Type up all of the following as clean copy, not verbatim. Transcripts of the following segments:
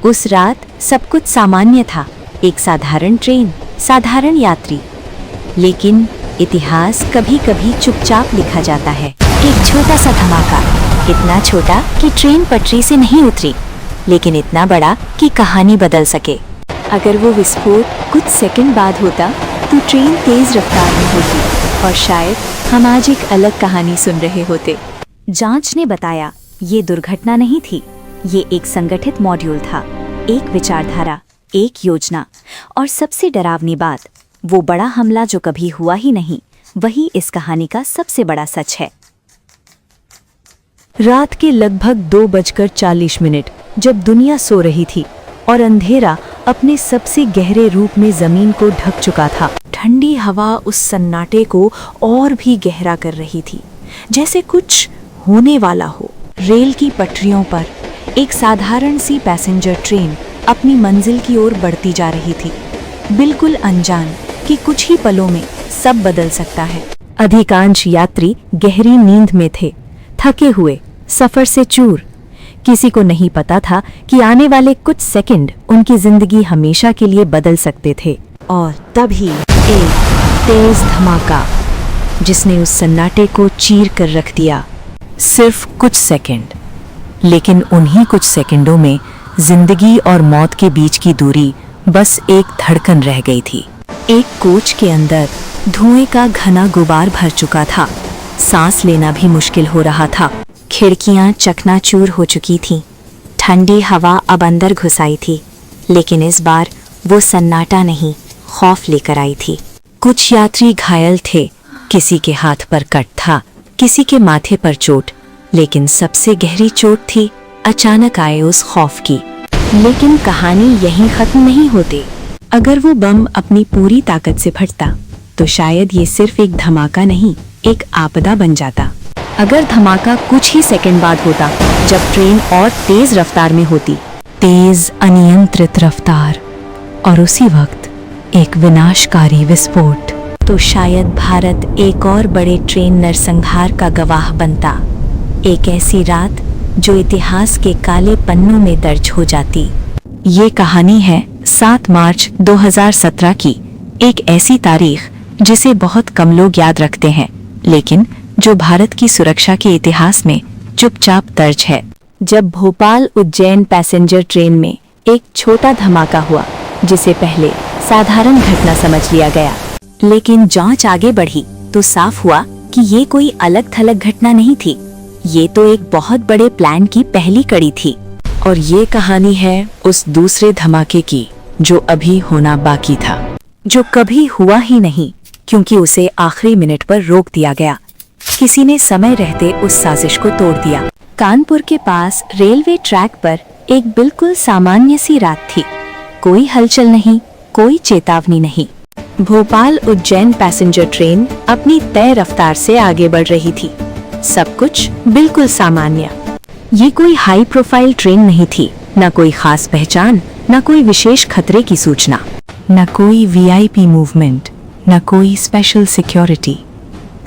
उस रात सब कुछ सामान्य था, एक साधारण ट्रेन, साधारण यात्री। लेकिन इतिहास कभी कभी चुपचाप लिखा जाता है। एक छोटा सा धमाका, इतना छोटा कि ट्रेन पटरी से नहीं उतरी, लेकिन इतना बड़ा कि कहानी बदल सके। अगर वो विस्फोट कुछ सेकंड बाद होता तो ट्रेन तेज रफ्तार में होती और शायद हम आज एक अलग कहानी सुन रहे होते। जांच ने बताया ये दुर्घटना नहीं थी, ये एक संगठित मॉड्यूल था, एक विचारधारा, एक योजना, और सबसे डरावनी बात, वो बड़ा हमला जो कभी हुआ ही नहीं, वही इस कहानी का सबसे बड़ा सच है। रात के लगभग 2:40 जब दुनिया सो रही थी और अंधेरा अपने सबसे गहरे रूप में जमीन को ढक चुका था, ठंडी हवा उस सन्नाटे को और भी गहरा कर रही थी, जैसे कुछ होने वाला हो। रेल की पटरियों पर एक साधारण सी पैसेंजर ट्रेन अपनी मंजिल की ओर बढ़ती जा रही थी, बिल्कुल अनजान कि कुछ ही पलों में सब बदल सकता है। अधिकांश यात्री गहरी नींद में थे, थके हुए, सफर से चूर। किसी को नहीं पता था कि आने वाले कुछ सेकंड उनकी जिंदगी हमेशा के लिए बदल सकते थे। और तभी एक तेज धमाका, जिसने उस सन्नाटे को चीर कर रख दिया। सिर्फ कुछ सेकंड, लेकिन उन्हीं कुछ सेकंडों में जिंदगी और मौत के बीच की दूरी बस एक धड़कन रह गई थी। एक कोच के अंदर धुएं का घना गुबार भर चुका था, सांस लेना भी मुश्किल हो रहा था। खिड़कियां चकनाचूर हो चुकी थीं, ठंडी हवा अब अंदर घुस आई थी, लेकिन इस बार वो सन्नाटा नहीं, खौफ लेकर आई थी। कुछ यात्री घायल थे, किसी के हाथ पर कट था, किसी के माथे पर चोट, लेकिन सबसे गहरी चोट थी अचानक आए उस खौफ की। लेकिन कहानी यहीं खत्म नहीं होती। अगर वो बम अपनी पूरी ताकत से फटता तो शायद ये सिर्फ एक धमाका नहीं, एक आपदा बन जाता। अगर धमाका कुछ ही सेकंड बाद होता, जब ट्रेन और तेज रफ्तार में होती, तेज अनियंत्रित रफ्तार, और उसी वक्त एक विनाशकारी विस्फोट, तो शायद भारत एक और बड़े ट्रेन नरसंहार का गवाह बनता। एक ऐसी रात जो इतिहास के काले पन्नों में दर्ज हो जाती। ये कहानी है 7 मार्च 2017 की, एक ऐसी तारीख जिसे बहुत कम लोग याद रखते हैं, लेकिन जो भारत की सुरक्षा के इतिहास में चुपचाप दर्ज है। जब भोपाल उज्जैन पैसेंजर ट्रेन में एक छोटा धमाका हुआ, जिसे पहले साधारण घटना समझ लिया गया, लेकिन जांच आगे बढ़ी तो साफ हुआ कि ये कोई अलग थलग घटना नहीं थी, ये तो एक बहुत बड़े प्लान की पहली कड़ी थी। और ये कहानी है उस दूसरे धमाके की जो अभी होना बाकी था, जो कभी हुआ ही नहीं, क्योंकि उसे आखिरी मिनट पर रोक दिया गया। किसी ने समय रहते उस साजिश को तोड़ दिया। कानपुर के पास रेलवे ट्रैक पर एक बिल्कुल सामान्य सी रात थी, कोई हलचल नहीं, कोई चेतावनी नहीं। भोपाल उज्जैन पैसेंजर ट्रेन अपनी तय रफ्तार से आगे बढ़ रही थी, सब कुछ बिल्कुल सामान्य। ये कोई हाई प्रोफाइल ट्रेन नहीं थी, न कोई खास पहचान, न कोई विशेष खतरे की सूचना, न कोई वीआईपी मूवमेंट, न कोई स्पेशल सिक्योरिटी,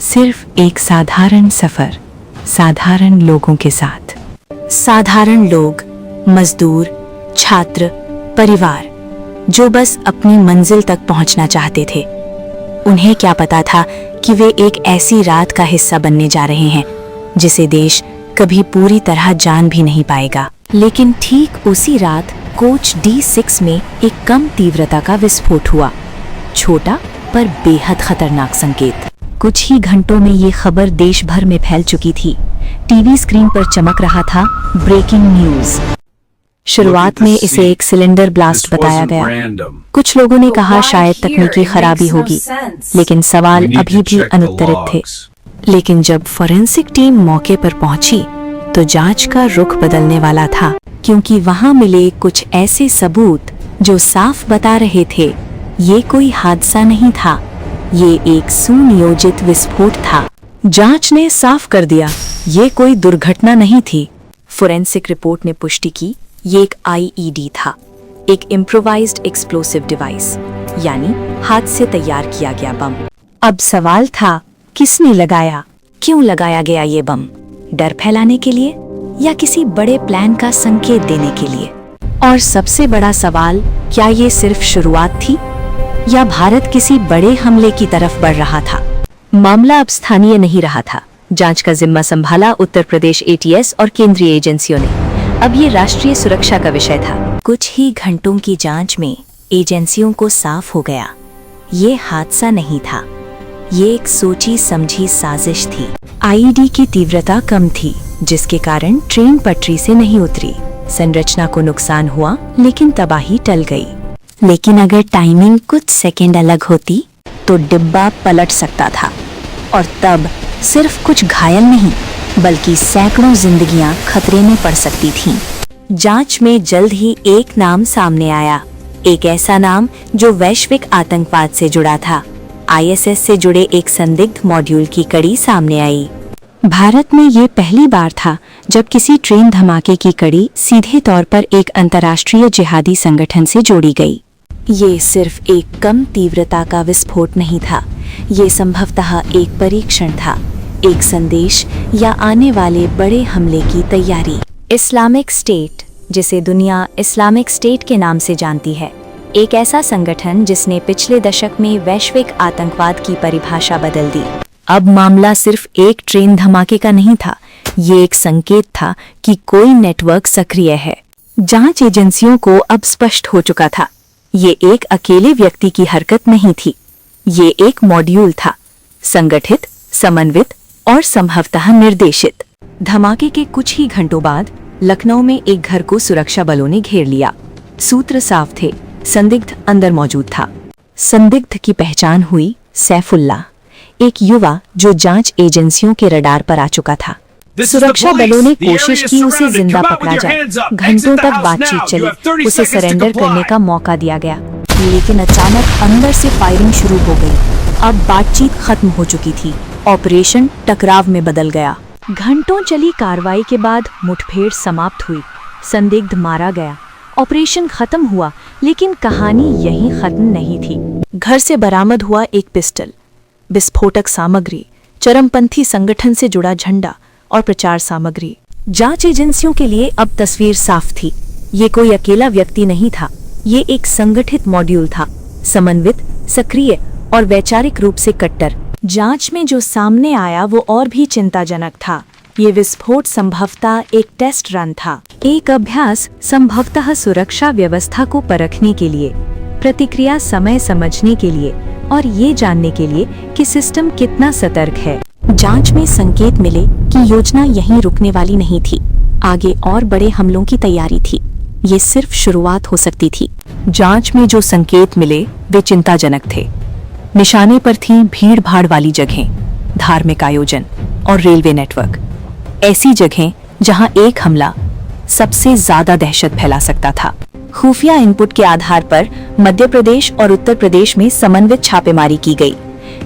सिर्फ एक साधारण सफर, साधारण लोगों के साथ। साधारण लोग, मजदूर, छात्र, परिवार, जो बस अपनी मंजिल तक पहुंचना चाहते थे। उन्हें क्या पता था कि वे एक ऐसी रात का हिस्सा बनने जा रहे हैं जिसे देश कभी पूरी तरह जान भी नहीं पाएगा। लेकिन ठीक उसी रात कोच D6 में एक कम तीव्रता का विस्फोट हुआ, छोटा पर बेहद खतरनाक संकेत। कुछ ही घंटों में ये खबर देश भर में फैल चुकी थी। टीवी स्क्रीन पर चमक रहा था ब्रेकिंग न्यूज। शुरुआत में इसे एक सिलेंडर ब्लास्ट बताया गया। कुछ लोगों ने कहा शायद तकनीकी खराबी होगी, लेकिन सवाल अभी भी अनुत्तरित थे। लेकिन जब फोरेंसिक टीम मौके पर पहुंची तो जांच का रुख बदलने वाला था, क्योंकि वहां मिले कुछ ऐसे सबूत जो साफ बता रहे थे ये कोई हादसा नहीं था, ये एक सुनियोजित विस्फोट था। जांच ने साफ कर दिया ये कोई दुर्घटना नहीं थी। फोरेंसिक रिपोर्ट ने पुष्टि की ये एक IED था, एक इम्प्रोवाइज्ड एक्सप्लोसिव डिवाइस, यानी हाथ से तैयार किया गया बम। अब सवाल था किसने लगाया, क्यों लगाया गया ये बम? डर फैलाने के लिए या किसी बड़े प्लान का संकेत देने के लिए? और सबसे बड़ा सवाल, क्या ये सिर्फ शुरुआत थी या भारत किसी बड़े हमले की तरफ बढ़ रहा था? मामला अब स्थानीय नहीं रहा था। जांच का जिम्मा संभाला उत्तर प्रदेश एटीएस और केंद्रीय एजेंसियों ने। अब ये राष्ट्रीय सुरक्षा का विषय था। कुछ ही घंटों की जांच में एजेंसियों को साफ हो गया, ये हादसा नहीं था, ये एक सोची समझी साजिश थी। आईईडी की तीव्रता कम थी, जिसके कारण ट्रेन पटरी से नहीं उतरी। संरचना को नुकसान हुआ, लेकिन तबाही टल गई। लेकिन अगर टाइमिंग कुछ सेकंड अलग होती तो डिब्बा पलट सकता था, और तब सिर्फ कुछ घायल नहीं, बल्कि सैकड़ों जिंदगियां खतरे में पड़ सकती थीं। जांच में जल्द ही एक नाम सामने आया, एक ऐसा नाम जो वैश्विक आतंकवाद से जुड़ा था। आईएसएस से जुड़े एक संदिग्ध मॉड्यूल की कड़ी सामने आई। भारत में ये पहली बार था जब किसी ट्रेन धमाके की कड़ी सीधे तौर पर एक अंतर्राष्ट्रीय जिहादी संगठन से जोड़ी गई। ये सिर्फ एक कम तीव्रता का विस्फोट नहीं था, ये संभवतः एक परीक्षण था, एक संदेश या आने वाले बड़े हमले की तैयारी। इस्लामिक स्टेट, जिसे दुनिया इस्लामिक स्टेट के नाम से जानती है, एक ऐसा संगठन जिसने पिछले दशक में वैश्विक आतंकवाद की परिभाषा बदल दी। अब मामला सिर्फ एक ट्रेन धमाके का नहीं था, ये एक संकेत था कि कोई नेटवर्क सक्रिय है। जांच एजेंसियों को अब स्पष्ट हो चुका था, ये एक अकेले व्यक्ति की हरकत नहीं थी, ये एक मॉड्यूल था, संगठित, समन्वित और संभवतः निर्देशित। धमाके के कुछ ही घंटों बाद लखनऊ में एक घर को सुरक्षा बलों ने घेर लिया। सूत्र साफ थे, संदिग्ध अंदर मौजूद था। संदिग्ध की पहचान हुई सैफुल्लाह, एक युवा जो जांच एजेंसियों के रडार पर आ चुका था। सुरक्षा बलों ने कोशिश की उसे जिंदा पकड़ा जाए। घंटों तक बातचीत चली, उसे सरेंडर करने का मौका दिया गया, लेकिन अचानक अंदर से फायरिंग शुरू हो गई। अब बातचीत खत्म हो चुकी थी, ऑपरेशन टकराव में बदल गया। घंटों चली कार्रवाई के बाद मुठभेड़ समाप्त हुई, संदिग्ध मारा गया, ऑपरेशन खत्म हुआ। लेकिन कहानी यहीं खत्म नहीं थी। घर से बरामद हुआ एक पिस्टल, विस्फोटक सामग्री, चरमपंथी संगठन से जुड़ा झंडा और प्रचार सामग्री। जांच एजेंसियों के लिए अब तस्वीर साफ थी, ये कोई अकेला व्यक्ति नहीं था, ये एक संगठित मॉड्यूल था, समन्वित, सक्रिय और वैचारिक रूप से कट्टर। जांच में जो सामने आया वो और भी चिंताजनक था। ये विस्फोट संभवतः एक टेस्ट रन था, एक अभ्यास, संभवतः सुरक्षा व्यवस्था को परखने के लिए, प्रतिक्रिया समय समझने के लिए और ये जानने के लिए कि सिस्टम कितना सतर्क है। जांच में संकेत मिले कि योजना यहीं रुकने वाली नहीं थी, आगे और बड़े हमलों की तैयारी थी। ये सिर्फ शुरुआत हो सकती थी। जांच में जो संकेत मिले वे चिंताजनक थे। निशाने पर थीं भीड़ भाड़ वाली जगहें, धार्मिक आयोजन और रेलवे नेटवर्क, ऐसी जगहें जहां एक हमला सबसे ज्यादा दहशत फैला सकता था। खुफिया इनपुट के आधार पर मध्य प्रदेश और उत्तर प्रदेश में समन्वित छापेमारी की गई।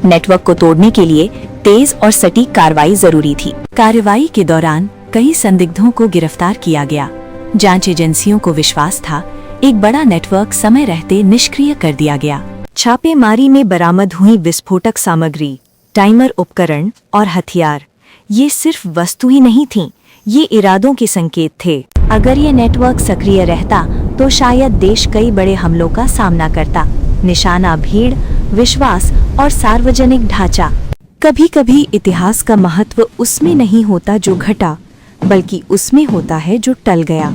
नेटवर्क को तोड़ने के लिए तेज और सटीक कार्रवाई जरूरी थी। कार्रवाई के दौरान कई संदिग्धों को गिरफ्तार किया गया। जांच एजेंसियों को विश्वास था एक बड़ा नेटवर्क समय रहते निष्क्रिय कर दिया गया। छापेमारी में बरामद हुई विस्फोटक सामग्री, टाइमर उपकरण और हथियार, ये सिर्फ वस्तु ही नहीं थीं, ये इरादों के संकेत थे। अगर ये नेटवर्क सक्रिय रहता तो शायद देश कई बड़े हमलों का सामना करता। निशाना भीड़, विश्वास और सार्वजनिक ढांचा। कभी कभी इतिहास का महत्व उसमें नहीं होता जो घटा, बल्कि उसमें होता है जो टल गया।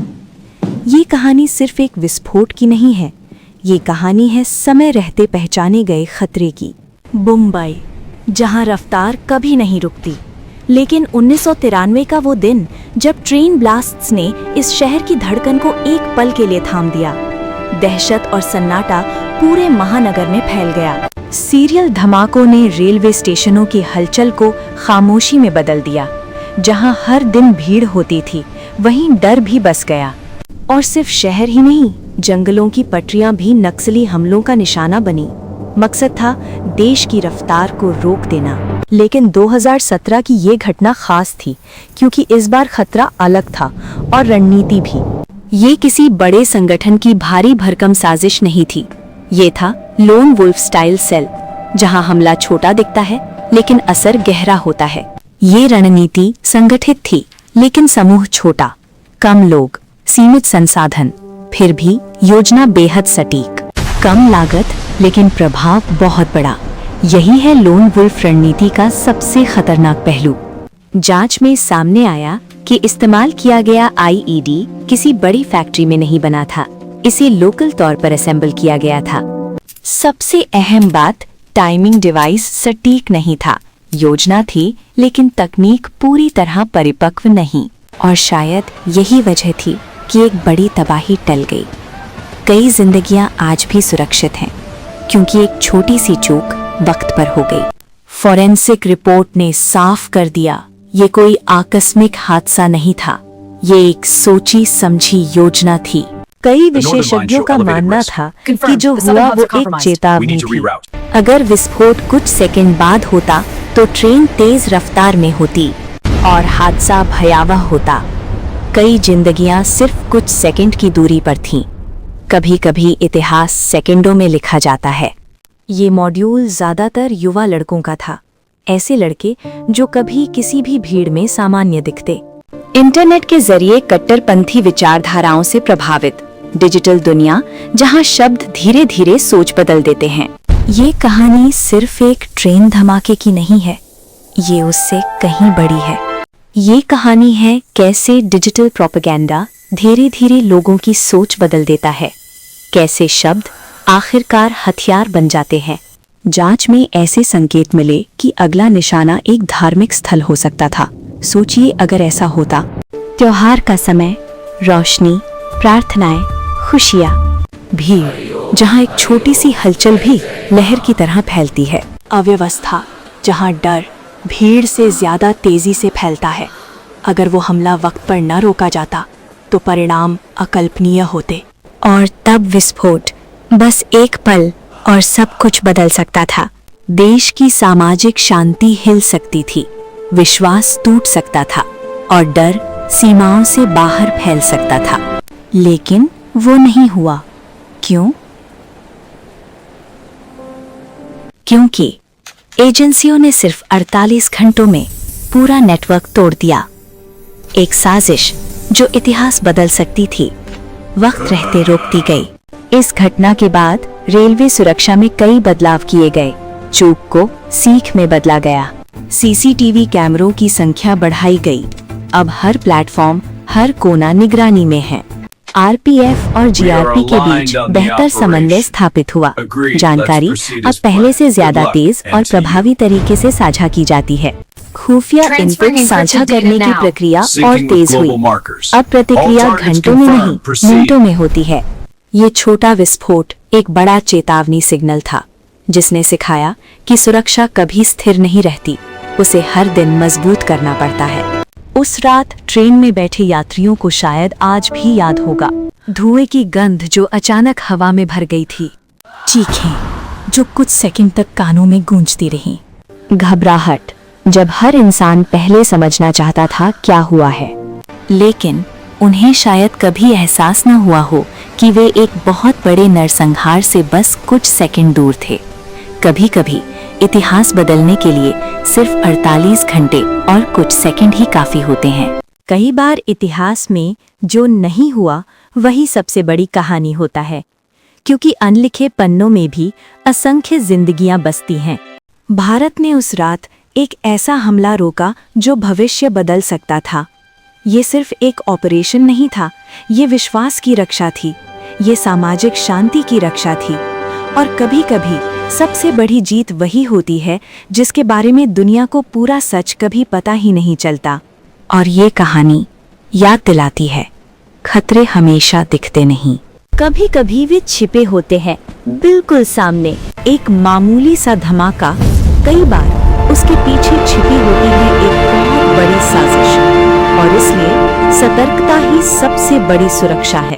ये कहानी सिर्फ एक विस्फोट की नहीं है, ये कहानी है समय रहते पहचाने गए खतरे की। मुंबई, जहां रफ्तार कभी नहीं रुकती, लेकिन 1993 का वो दिन जब ट्रेन ब्लास्ट्स ने इस शहर की धड़कन को एक पल के लिए थाम दिया। दहशत और सन्नाटा पूरे महानगर में फैल गया। सीरियल धमाकों ने रेलवे स्टेशनों की हलचल को खामोशी में बदल दिया। जहां हर दिन भीड़ होती थी, वहीं डर भी बस गया। और सिर्फ शहर ही नहीं, जंगलों की पटरियां भी नक्सली हमलों का निशाना बनी। मकसद था देश की रफ्तार को रोक देना। लेकिन 2017 की ये घटना खास थी, क्योंकि इस बार खतरा अलग था और रणनीति भी। ये किसी बड़े संगठन की भारी भरकम साजिश नहीं थी, ये था लोन वुल्फ स्टाइल सेल, जहां हमला छोटा दिखता है लेकिन असर गहरा होता है। ये रणनीति संगठित थी, लेकिन समूह छोटा, कम लोग, सीमित संसाधन, फिर भी योजना बेहद सटीक, कम लागत लेकिन प्रभाव बहुत बड़ा। यही है लोन वुल्फ रणनीति का सबसे खतरनाक पहलू। जांच में सामने आया कि इस्तेमाल किया गया आईईडी किसी बड़ी फैक्ट्री में नहीं बना था, इसे लोकल तौर पर असेंबल किया गया था। सबसे अहम बात, टाइमिंग डिवाइस सटीक नहीं था। योजना थी लेकिन तकनीक पूरी तरह परिपक्व नहीं, और शायद यही वजह थी कि एक बड़ी तबाही टल गई। कई जिंदगियां आज भी सुरक्षित हैं क्योंकि एक छोटी सी चूक वक्त पर हो गई। फॉरेंसिक रिपोर्ट ने साफ कर दिया, ये कोई आकस्मिक हादसा नहीं था, ये एक सोची समझी योजना थी। कई विशेषज्ञों का मानना था कि जो हुआ वो एक चेतावनी थी। अगर विस्फोट कुछ सेकंड बाद होता तो ट्रेन तेज रफ्तार में होती और हादसा भयावह होता। कई जिंदगियां सिर्फ कुछ सेकंड की दूरी पर थीं। कभी कभी इतिहास सेकंडों में लिखा जाता है। ये मॉड्यूल ज्यादातर युवा लड़कों का था, ऐसे लड़के जो कभी किसी भी भीड़ में सामान्य दिखते। इंटरनेट के जरिए कट्टरपंथी विचारधाराओं से प्रभावित डिजिटल दुनिया जहां शब्द धीरे धीरे सोच बदल देते हैं। ये कहानी सिर्फ एक ट्रेन धमाके की नहीं है, ये उससे कहीं बड़ी है। ये कहानी है कैसे डिजिटल प्रोपेगेंडा धीरे धीरे लोगों की सोच बदल देता है, कैसे शब्द आखिरकार हथियार बन जाते हैं। जांच में ऐसे संकेत मिले कि अगला निशाना एक धार्मिक स्थल हो सकता था। सोचिए अगर ऐसा होता। त्योहार का समय, रोशनी, प्रार्थनाएं, खुशियां, भीड़ जहां एक छोटी सी हलचल भी लहर की तरह फैलती है। अव्यवस्था जहां डर भीड़ से ज्यादा तेजी से फैलता है। अगर वो हमला वक्त पर न रोका जाता तो परिणाम अकल्पनीय होते। और तब विस्फोट, बस एक पल और सब कुछ बदल सकता था। देश की सामाजिक शांति हिल सकती थी, विश्वास टूट सकता था और डर सीमाओं से बाहर फैल सकता था। लेकिन वो नहीं हुआ। क्यों? क्योंकि एजेंसियों ने सिर्फ 48 घंटों में पूरा नेटवर्क तोड़ दिया। एक साजिश जो इतिहास बदल सकती थी, वक्त रहते रोकती गई। इस घटना के बाद रेलवे सुरक्षा में कई बदलाव किए गए। चूक को सीख में बदला गया। सीसीटीवी कैमरों की संख्या बढ़ाई गई। अब हर प्लेटफॉर्म, हर कोना निगरानी में है। आरपीएफ और जीआरपी के बीच बेहतर समन्वय स्थापित हुआ। जानकारी अब पहले से ज्यादा तेज और प्रभावी तरीके से साझा की जाती है। खुफिया इनपुट साझा करने की प्रक्रिया और तेज हुई। अब प्रतिक्रिया घंटों में नहीं, मिनटों में होती है। ये छोटा विस्फोट एक बड़ा चेतावनी सिग्नल था, जिसने सिखाया कि सुरक्षा कभी स्थिर नहीं रहती, उसे हर दिन मजबूत करना पड़ता है। उस रात ट्रेन में बैठे यात्रियों को शायद आज भी याद होगा। धुएं की गंध जो अचानक हवा में भर गई थी, चीखें जो कुछ सेकंड तक कानों में गूंजती रहीं, घबराहट जब हर इंसान पहले समझना चाहता था क्या हुआ है, लेकिन उन्हें शायद कभी एहसास न हुआ हो कि वे एक बहुत बड़े नरसंहार से बस कुछ सेकंड दूर थे। कभी कभी इतिहास बदलने के लिए सिर्फ 48 घंटे और कुछ सेकंड ही काफी होते हैं। कई बार इतिहास में जो नहीं हुआ वही सबसे बड़ी कहानी होता है, क्योंकि अनलिखे पन्नों में भी असंख्य जिंदगियां बसती हैं। भारत ने उस रात एक ऐसा हमला रोका जो भविष्य बदल सकता था। ये सिर्फ एक ऑपरेशन नहीं था, ये विश्वास की रक्षा थी, ये सामाजिक शांति की रक्षा थी। और कभी कभी सबसे बड़ी जीत वही होती है जिसके बारे में दुनिया को पूरा सच कभी पता ही नहीं चलता। और ये कहानी याद दिलाती है, खतरे हमेशा दिखते नहीं, कभी कभी वे छिपे होते हैं बिल्कुल सामने। एक मामूली सा धमाका कई बार उसके पीछे छिपी होती है एक बहुत बड़ी साजिश, और इसलिए सतर्कता ही सबसे बड़ी सुरक्षा है।